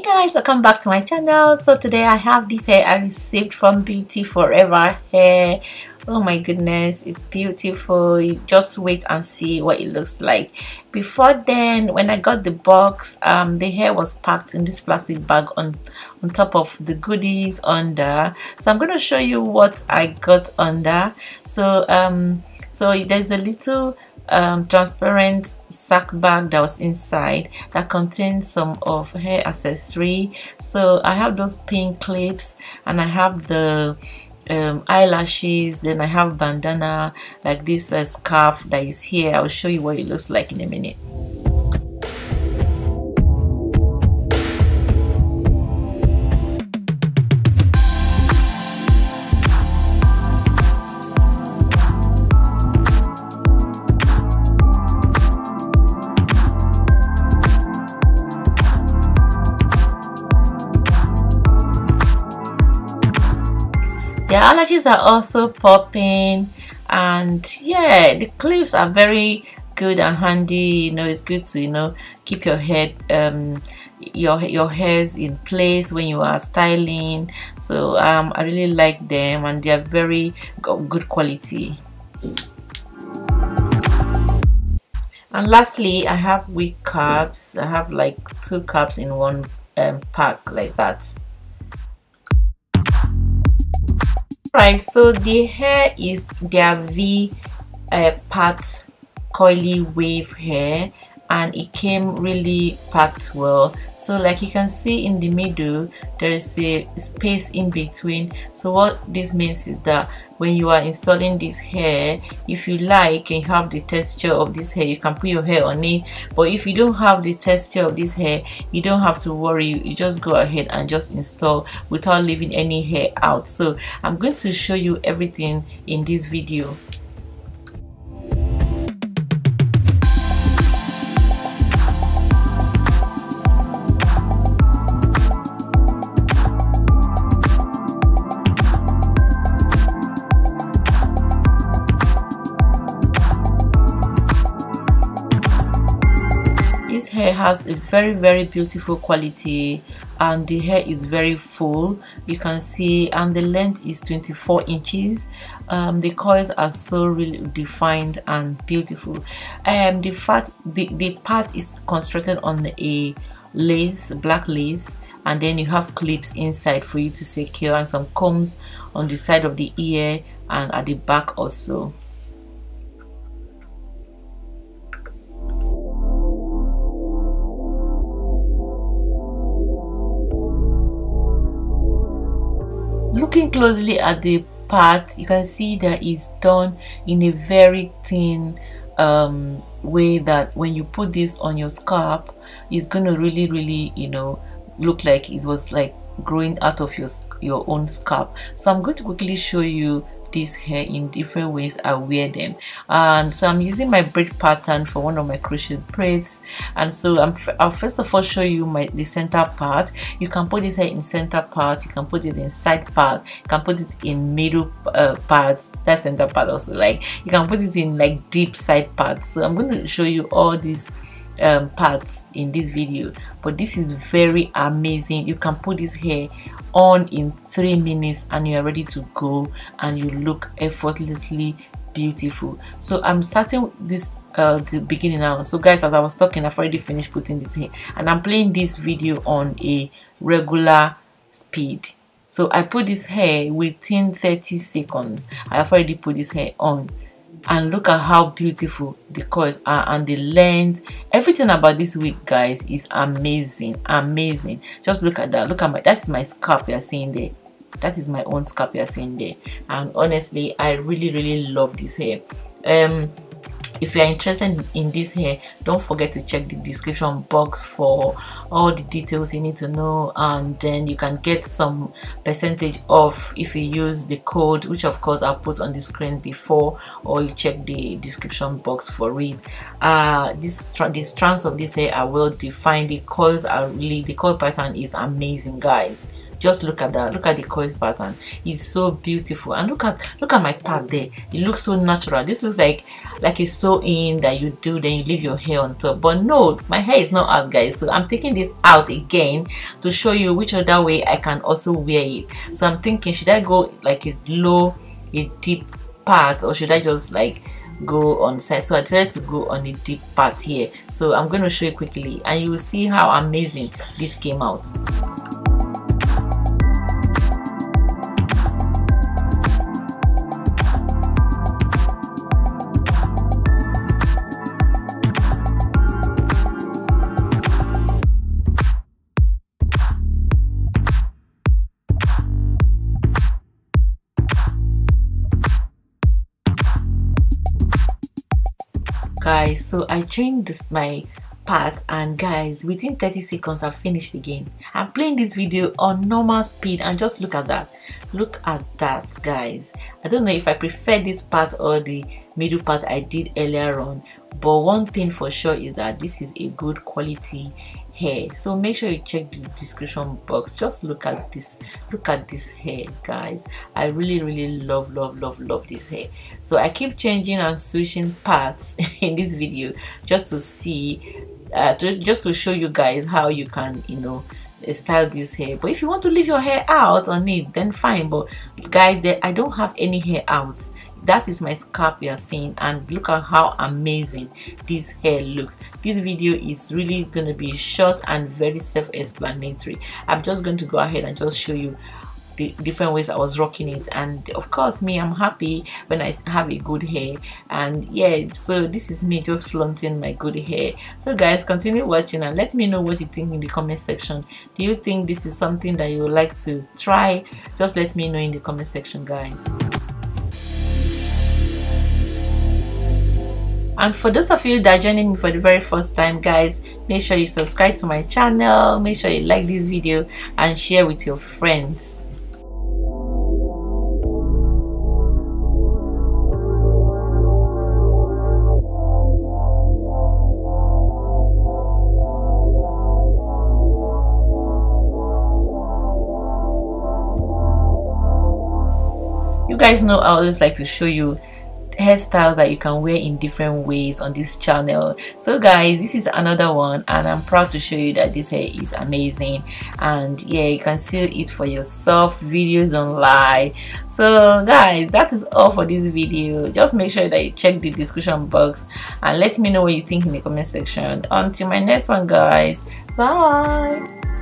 guys, welcome back to my channel. So today I have this hair I received from Beautyforever hair. Oh my goodness, it's beautiful. You just wait and see what it looks like. Before then, when I got the box, the hair was packed in this plastic bag on top of the goodies under. So I'm going to show you what I got under. So there's a little transparent sack bag that was inside that contains some of hair accessory. So I have those pink clips, and I have the eyelashes, then I have bandana, like this scarf that is here. I'll show you what it looks like in a minute. The eyelashes are also popping, and yeah, the clips are very good and handy. It's good to keep your head your hairs in place when you are styling. So I really like them, and they are very good quality. And lastly, I have wig caps. I have like 2 caps in one pack like that. Right, so the hair is their V part coily wave hair, and it came really packed well. So like you can see in the middle, there is a space in between. So what this means is that when you are installing this hair, if you like and have the texture of this hair, you can put your hair on it. But if you don't have the texture of this hair, you don't have to worry. You just go ahead and just install without leaving any hair out. So I'm going to show you everything in this video. This hair has a very beautiful quality, and the hair is very full. You can see, and the length is 24 inches. The coils are so really defined and beautiful. The part is constructed on a lace, black lace, and then you have clips inside for you to secure, and some combs on the side of the ear and at the back also. Looking closely at the part, you can see that it's done in a very thin way, that when you put this on your scalp, it's gonna really look like it was like growing out of your own scalp. So I'm going to quickly show you this hair in different ways I wear them. And so I'm using my braid pattern for one of my crochet braids, and so I'll first of all show you the center part. You can put this hair in center part, you can put it in side part, you can put it in middle parts, that center part also, like you can put it in like deep side parts. So I'm going to show you all these parts in this video, but this is very amazing. You can put this hair on in 3 minutes and you are ready to go, and you look effortlessly beautiful. So I'm starting this the beginning now. So guys, as I was talking, I've already finished putting this hair, and I'm playing this video on a regular speed. So I put this hair within 30 seconds. I have already put this hair on, and look at how beautiful the coils are, and the length, everything about this wig, guys, is amazing. Just look at that. Look at that is my scalp you're seeing there. That is my own scalp you're seeing there. And honestly, I really love this hair. If you are interested in this hair, don't forget to check the description box for all the details you need to know, and then you can get some percentage off if you use the code, which of course I'll put on the screen before, or you check the description box for it. The strands of this hair are well defined. The coils are really, the coil pattern is amazing, guys. Just look at that. Look at the coil pattern. It's so beautiful. And look at my part there. It looks so natural. This looks like a sew-in that you do, then you leave your hair on top. But no, my hair is not out, guys. So I'm taking this out again to show you which other way I can also wear it. So I'm thinking, should I go like a deep part, or should I just like go on side? So I decided to go on a deep part here. So I'm going to show you quickly, and you will see how amazing this came out. Guys, so I changed my part, and guys, within 30 seconds I finished again. I'm playing this video on normal speed, and just look at that. Look at that, guys. I don't know if I prefer this part or the middle part I did earlier on, but one thing for sure is that this is a good quality hair. So make sure you check the description box. Just look at this hair, guys. I really love this hair. So I keep changing and switching parts in this video just to see just to show you guys how you can, you know, style this hair. But if you want to leave your hair out on it, then fine. But guys, I don't have any hair out. That is my scalp you are seeing, and look at how amazing this hair looks. This video is really going to be short and very self-explanatory. I'm just going to go ahead and just show you the different ways I was rocking it, and of course me, I'm happy when I have a good hair. And yeah, so this is me just flaunting my good hair. So guys, continue watching and let me know what you think in the comment section. Do you think this is something that you would like to try? Just let me know in the comment section, guys. And for those of you that are joining me for the very first time, guys, make sure you subscribe to my channel, make sure you like this video and share with your friends. You guys know I always like to show you hairstyles that you can wear in different ways on this channel. So guys, this is another one, and I'm proud to show you that this hair is amazing. And yeah, you can see it for yourself, videos online. So guys, that is all for this video. Just make sure that you check the description box and let me know what you think in the comment section. Until my next one, guys, bye.